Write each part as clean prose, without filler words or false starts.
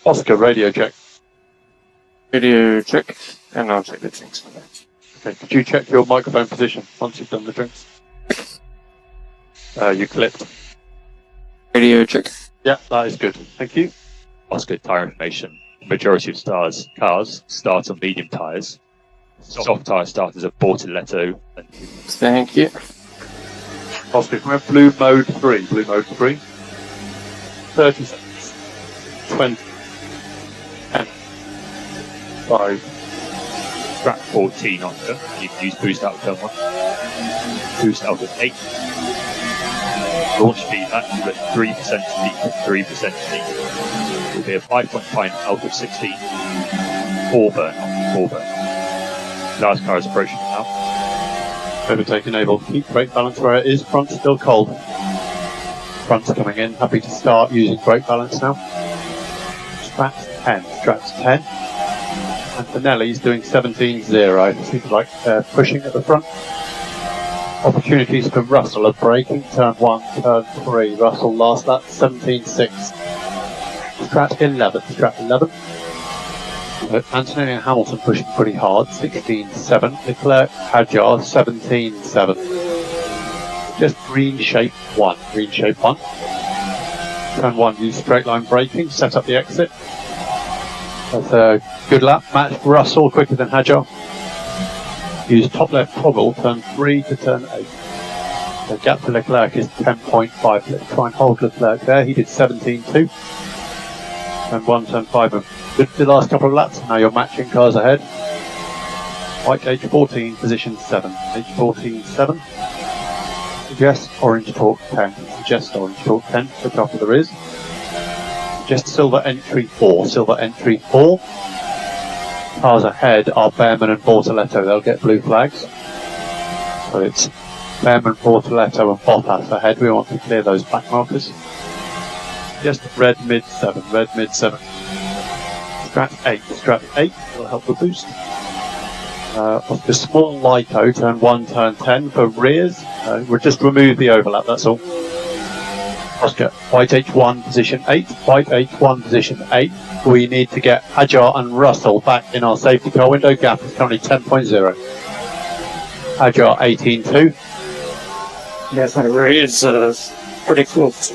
Oscar, radio check. Radio check, and I'll take the drinks. Okay, could you check your microphone position once you've done the drinks? You clipped. Radio check. Yeah, that is good. Thank you. Oscar, tyre information. Majority of cars start on medium tyres. Soft tyre starters are Bortoletto. Thank you. Oscar, can we have blue mode 3? Blue mode 3. 30 seconds. 20. 10. 5. Track 14 Oscar. You can use boost out of turn 1. Boost out of 8. Launch feedback at 3% leak, 3% leak. Will be a 5.5 out of 16. 4 burn. Last car is approaching now. Overtake enabled. Keep brake balance where it is. Front still cold. Front's coming in. Happy to start using brake balance now. Straps 10. Straps 10. And Finelli's doing 17.0. Seems like they're pushing at the front. Opportunities for Russell of braking. Turn 1, turn 3. Russell last lap 17.6. Strat 11. Strat 11. Antonelli and Hamilton pushing pretty hard. 16.7. Leclerc, Hadjar 17.7. Just green shape 1. Green shape 1. Turn 1, use straight line braking. Set up the exit. That's a good lap. Match Russell quicker than Hadjar. Use top left toggle, turn 3 to turn 8. The gap to Leclerc is 10.5. Let's try and hold Leclerc there. He did 17.2. Turn 1, turn 5 of the last couple of laps. Now you're matching cars ahead. White H14, position 7. H14, 7. Suggest orange torque 10. Suggest orange torque 10. Look after the rears. Suggest silver entry 4. Silver entry 4. Cars ahead are Behrman and Bortoletto. They'll get blue flags. So it's Behrman, Bortoletto and Bottas ahead. We want to clear those back markers. Just red mid 7. Red mid 7. Strat 8. Strat 8 will help the boost. Of the small Lyco, turn 1, turn 10 for rears. We'll just remove the overlap, that's all. Oscar, white H1, position 8. White H1, position 8. We need to get Hadjar and Russell back in our safety car window. Gap is currently 10.0. Hadjar 18.2. Yes, my rears pretty close.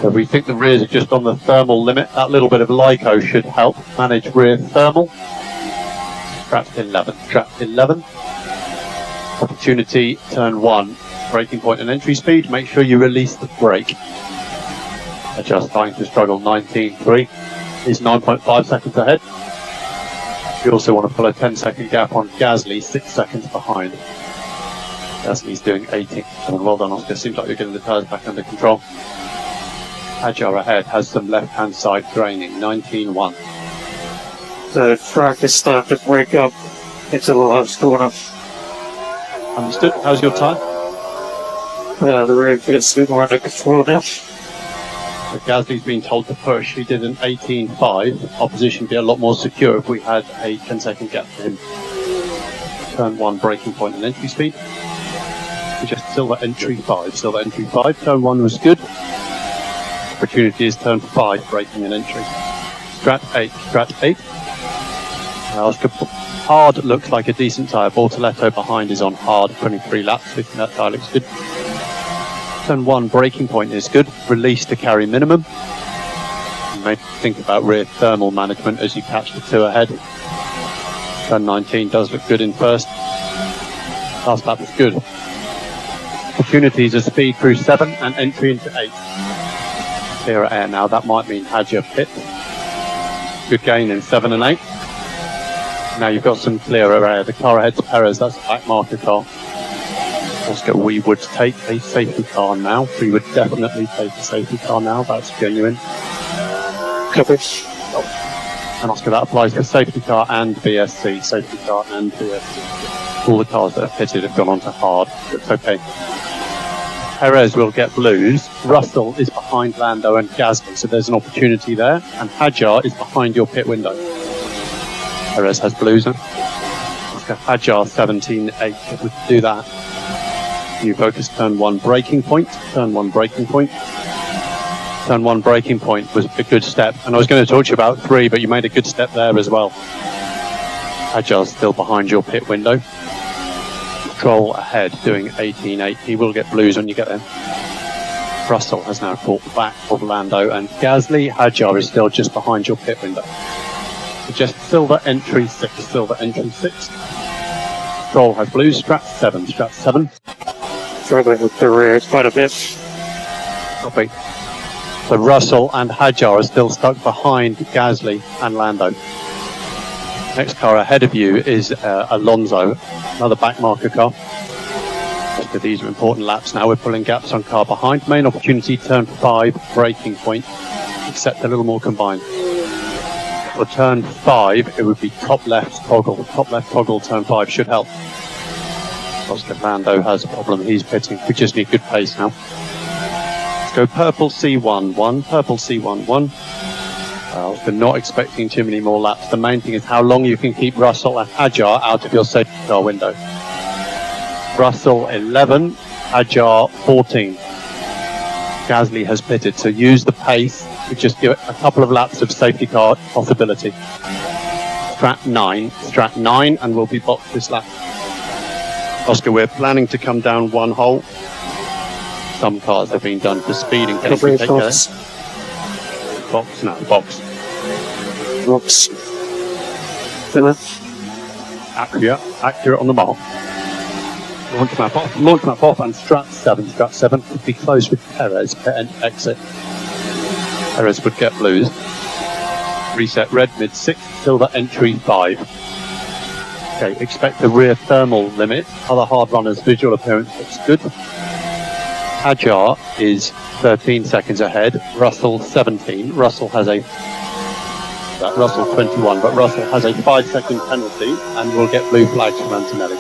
So we think the rears are just on the thermal limit. That little bit of Lyco should help manage rear thermal. Trap 11. Trap 11. Opportunity, turn 1. Braking point and entry speed. Make sure you release the brake. Just starting to struggle. 19.3. He's 9.5 seconds ahead. You also want to pull a 10-second gap on Gasly, 6 seconds behind. Gasly's doing 18. Well done, Oscar. Seems like you're getting the tyres back under control. Hadjar ahead has some left-hand side draining. 19.1. The track is starting to break up into the last corner. Understood. How's your time? The rear is more under control now. So Gasly's been told to push. He did an 18.5. Opposition would be a lot more secure if we had a 10-second gap for him. Turn 1, braking point and entry speed. Just silver entry 5. Silver entry 5. Turn 1 was good. Opportunity is turn 5, braking and entry. Strat 8. Strat 8. Oscar, hard looks like a decent tyre. Bortoletto behind is on hard, 23 laps. I think that tyre looks good. Turn 1, braking point is good. Release to carry minimum. You may think about rear thermal management as you catch the 2 ahead. Turn 19 does look good in first. Last lap was good. Opportunities are speed through 7 and entry into 8. Clearer air now. That might mean Hadjar pit. Good gain in 7 and 8. Now you've got some clearer air. The car ahead's Perez. That's a back marker car. Oscar, we would take a safety car now. We would definitely take a safety car now. That's genuine. Coverage. And Oscar, that applies to safety car and BSC. Safety car and BSC. All the cars that are pitted have gone on to hard. It's okay. Perez will get blues. Russell is behind Lando and Gasly, so there's an opportunity there. And Hadjar is behind your pit window. Perez has blues. Oscar, Hadjar 17.8. If we could do that. New focus, turn 1, braking point. Turn 1, braking point. Turn 1 braking point was a good step. And I was going to talk to you about 3, but you made a good step there as well. Agile's still behind your pit window. Stroll ahead, doing 18.8. He will get blues when you get there. Russell has now caught the back of Lando, and Gasly, Hadjar is still just behind your pit window. So just silver entry 6, silver entry 6. Stroll has blues, strat 7, strat 7. Struggling with the rear quite a bit. Copy. So Russell and Hadjar are still stuck behind Gasly and Lando. Next car ahead of you is Alonso, another backmarker car. So these are important laps now. We're pulling gaps on car behind. Main opportunity, turn 5, braking point, except a little more combined. For turn 5, it would be top left toggle. Top left toggle, turn 5 should help. Oscar Lando has a problem. He's pitting. We just need good pace now. Let's go purple C1, 1, purple C1, 1. We're not expecting too many more laps. The main thing is how long you can keep Russell and Hadjar out of your safety car window. Russell 11, Hadjar 14. Gasly has pitted, so use the pace to just give it a couple of laps of safety car possibility. Strat 9, and we'll be boxed this lap. Oscar, we're planning to come down one hole. Some cars have been done for speed in case we take box. Box, no, box. Box. Accurate on the mark. Launch map off, and strat 7 would be close with Perez, pit and exit. Perez would get blues. Reset red, mid 6, silver entry 5. Okay, expect the rear thermal limit. Other hard runners' visual appearance looks good. Hadjar is 13 seconds ahead. Russell 17. Russell 21, but Russell has a 5-second penalty and will get blue flags from Antonelli.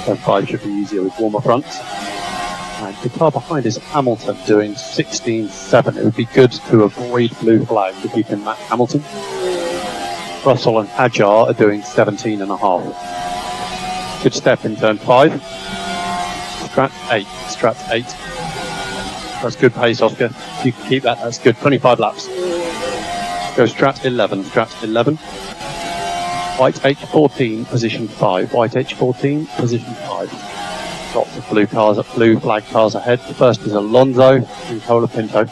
So 5 should be easier with warmer fronts. And the car behind is Hamilton doing 16.7. It would be good to avoid blue flags if you can match Hamilton. Russell and Hadjar are doing 17.5. Good step in turn 5. Strat 8. That's good pace, Oscar. If you can keep that, that's good. 25 laps. Go strat 11. White H14, position 5. White H14, position 5. Lots of blue flag cars ahead. The first is Alonso and Colapinto.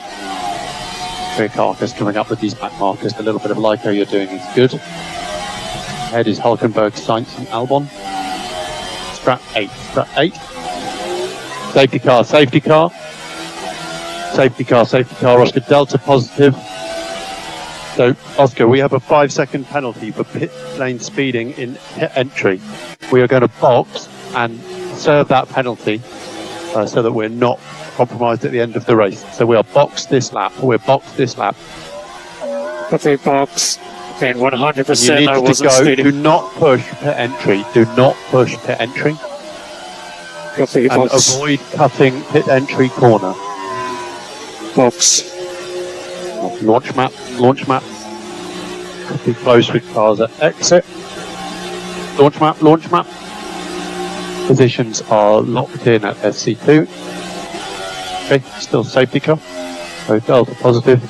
Rear carcass coming up with these back markers. A little bit of Lyco you're doing is good. Ahead is Hulkenberg, Sainz and Albon. Strat 8. Safety car. Oscar, Delta positive. So, Oscar, we have a 5-second penalty for pit lane speeding in pit entry. We are going to box and serve that penalty so that we're not compromised at the end of the race. So we'll box this lap. Okay, box. Okay, 100%. You need I to wasn't go. speeding. Do not push pit entry. Okay, And box. avoid cutting pit entry corner. Box. Launch map. Be close with cars at exit. Launch map. Positions are locked in at SC2. Okay, still safety car. So Delta positive.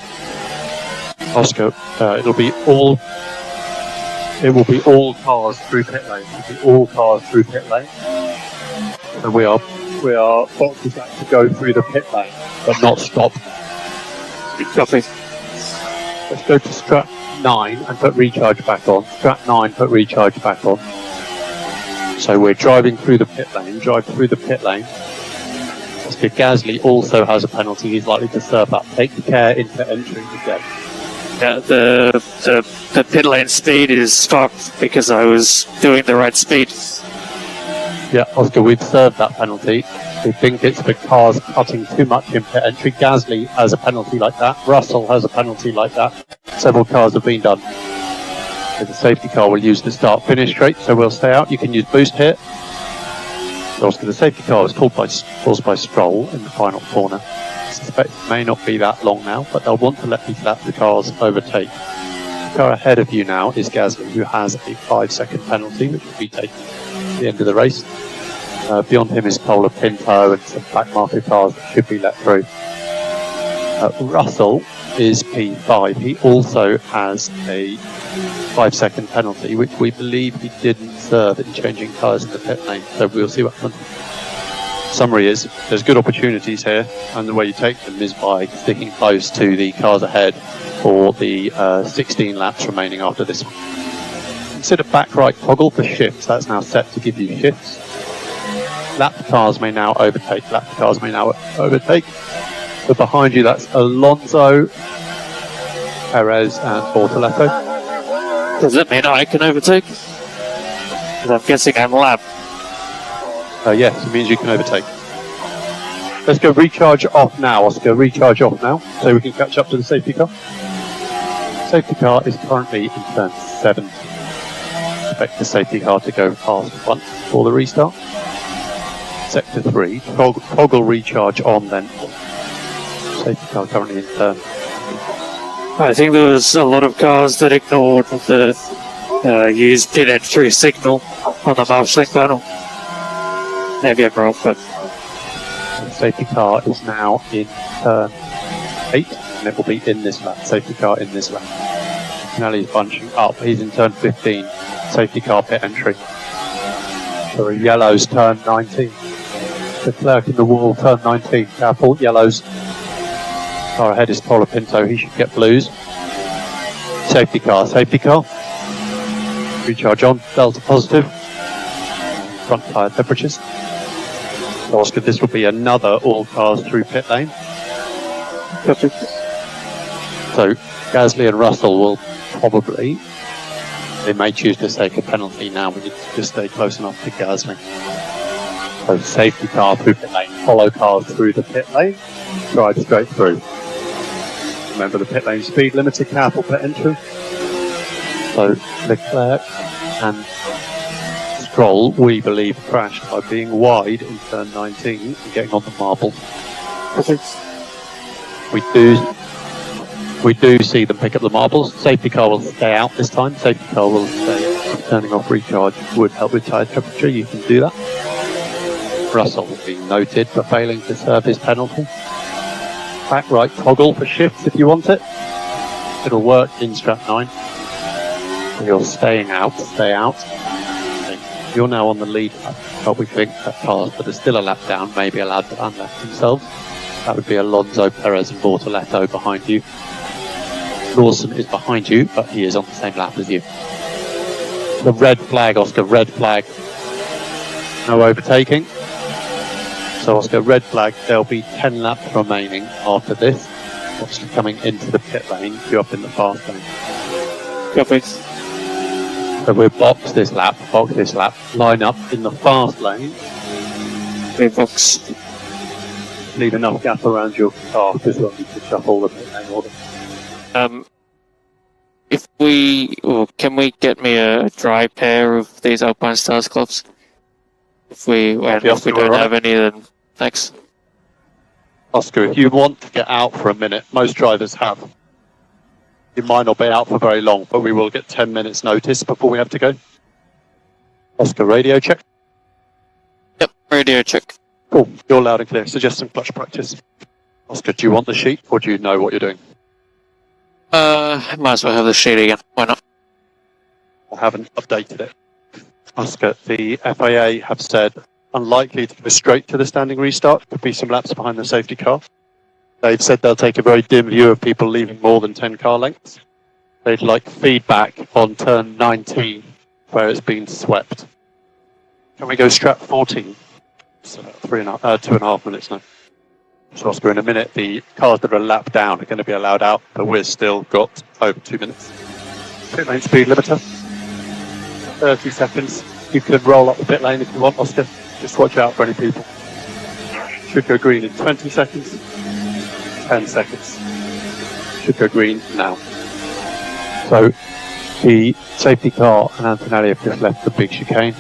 Oscar, it will be all cars through pit lane. So we are boxes back to go through the pit lane, but not stop. Copy. Let's go to strat 9 and put recharge back on. So we're driving through the pit lane. Oscar, Gasly also has a penalty. He's likely to serve that. Take care into entry again. Yeah, the pit lane speed is fucked because I was doing the right speed. Yeah, Oscar, we've served that penalty. We think it's the cars cutting too much in pit entry. Gasly has a penalty like that. Russell has a penalty like that. Several cars have been done. So the safety car will use the start-finish straight, so we'll stay out. You can use boost here. So Oscar, the safety car was caused by Stroll in the final corner. I suspect it may not be that long now, but they'll want to let these laps of cars overtake. The car ahead of you now is Gasly, who has a 5-second penalty, which will be taken at the end of the race. Beyond him is Colapinto and some back market cars that should be let through. Russell is P5. He also has a 5-second penalty, which we believe he didn't serve in changing tyres in the pit lane. So we'll see what happens. Summary is, there's good opportunities here, and the way you take them is by sticking close to the cars ahead for the 16 laps remaining after this one. Consider back right toggle for shifts. That's now set to give you shifts. Lapped cars may now overtake. So behind you, that's Alonso, Perez, and Bortoletto. Does that mean I can overtake? Because I'm guessing I'm lapped. Yes, it means you can overtake. Let's go recharge off now, Oscar. Recharge off now, so we can catch up to the safety car. Safety car is currently in turn 7. Expect the safety car to go past once before the restart. Sector 3, toggle recharge on then. Safety car currently in turn. I think there was a lot of cars that ignored the used pit entry signal on the marshalling panel. Maybe I'm wrong, but the safety car is now in turn 8, and it will be in this lap. Safety car in this lap. Nelly's bunching up. He's in turn 15. Safety car pit entry. So yellows turn 19. The clerk in the wall turn 19. Careful, yellows. Car ahead is Paula Pinto. He should get blues. Safety car. Recharge on. Delta positive. Front tyre temperatures. So Oscar, this will be another all cars through pit lane. So Gasly and Russell will probably, they may choose to take a penalty now. We need to just stay close enough to Gasly. So safety car through pit lane, follow cars through the pit lane, drive straight through. Remember the pit lane speed limited, careful pit entry. So Leclerc and Stroll, we believe, crashed by being wide in turn 19 and getting on the marble. We do see them pick up the marbles. Safety car will stay out this time. Safety car will stay. Turning off recharge would help with tyre temperature. You can do that. Russell will be noted for failing to serve his penalty. Back right toggle for shifts if you want it. It'll work in strap 9. So you're staying out. Stay out. You're now on the lead lap, but we think that cars that are still a lap down may be allowed to unlap themselves. That would be Alonso, Perez and Bortoletto behind you. Lawson is behind you, but he is on the same lap as you. The red flag, Oscar, red flag. No overtaking. So Oscar, red flag, there'll be 10 laps remaining after this. Oscar coming into the pit lane, you're up in the fast lane. Copy. So we'll box this lap, line up in the fast lane. Clear box. Leave enough gap around your car because we'll need to shuffle the pit lane order. Can we get me a dry pair of these Alpine Stars gloves? If we don't have any, then thanks. Oscar, if you want to get out for a minute, most drivers have. You might not be out for very long, but we will get 10 minutes notice before we have to go. Oscar, radio check. Yep, radio check. Cool, you're loud and clear. Suggest some clutch practice. Oscar, do you want the sheet or do you know what you're doing? Might as well have the sheet again. Why not? I haven't updated it. Oscar, the FIA have said unlikely to go straight to the standing restart. Could be some laps behind the safety car. They've said they'll take a very dim view of people leaving more than 10 car lengths. They'd like feedback on turn 19 where it's been swept. Can we go strap 14? It's about 2.5 minutes now. So Oscar, in a minute, the cars that are a lap down are going to be allowed out, but we've still got over 2 minutes. Pit lane speed limiter. 30 seconds. You can roll up the pit lane if you want, Oscar. Just watch out for any people. Should go green in 20 seconds. 10 seconds. Should go green now. So the safety car and Antonelli have just left the big chicane.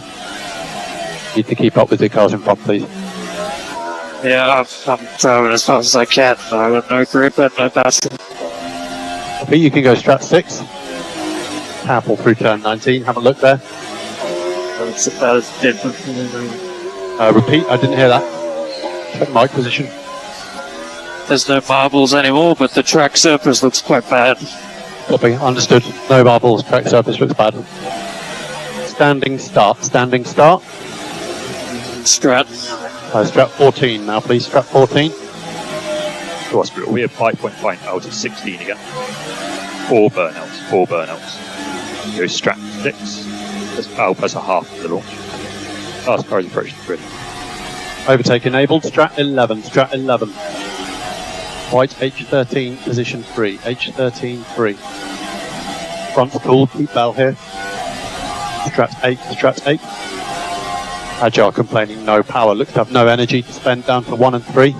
Need to keep up with the cars in front, please. Yeah, I'm driving as fast as I can, but I've got no grip and no passing. I think you can go strap 6. Careful through turn 19. Have a look there. Repeat, Repeat, I didn't hear that. Check mic position. there's no marbles anymore, but the track surface looks quite bad. Copy, understood. No bubbles, track surface looks bad. Standing start. Strat. Strat 14 now, please. Strat 14. Go on, Spirit. We have 5.5 out of 16 again. 4 burnouts. Go strat 6. Let's power plus a half of the launch. Last car is approaching the grid. Overtake enabled. Strat 11. White H13, position 3. H13, 3. Front's cool, keep bell here. Strat 8. Agile complaining, no power. Looks to have no energy to spend, down to 1 and 3.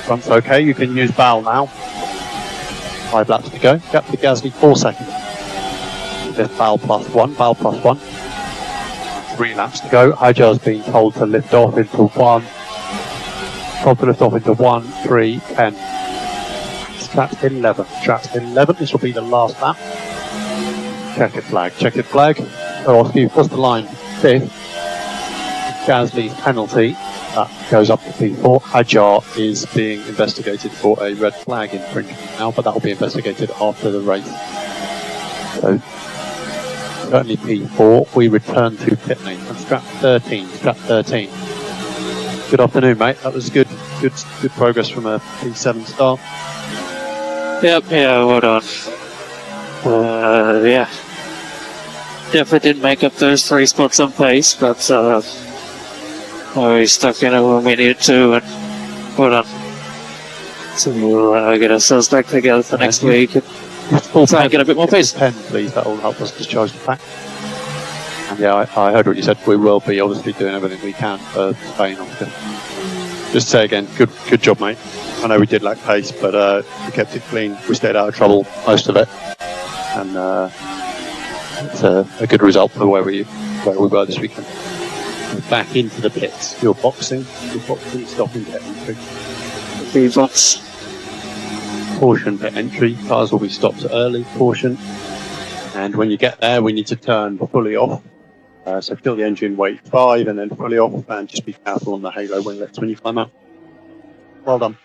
Front's okay, you can use Val now. 5 laps to go. Gap to Gasly, 4 seconds. Fifth Val plus 1. 3 laps to go. Agile's being told to lift off into 1. 1, 3, 10. Strat 11. This will be the last lap. Checkered flag. So I'll give, what's the line? 5th. Gasly's penalty. That goes up to P4. Hajar is being investigated for a red flag infringement now, but that will be investigated after the race. So, certainly P4. We return to pit lane. And Strat 13. Good afternoon, mate. That was good progress from a P7 start. Yep, yeah, well done. Yeah. Definitely didn't make up those 3 spots on pace, but we stuck in it when we needed to, and well done. So we'll get ourselves back together for next week and try and get a bit more pace. Pen, please. That will help us discharge the pack. And yeah, I heard what you said. We will be obviously doing everything we can for Spain, Oscar. Just say again, good job, mate. I know we did lack pace, but we kept it clean. We stayed out of trouble most of it, and it's a good result for where we were this weekend. Back into the pits. You're boxing, stopping pit entry. V-box. Caution pit entry. Cars will be stopped early. Caution. And when you get there, we need to turn fully off. So kill the engine, wait 5, and then fully off, and just be careful on the halo winglets when you climb out. Well done.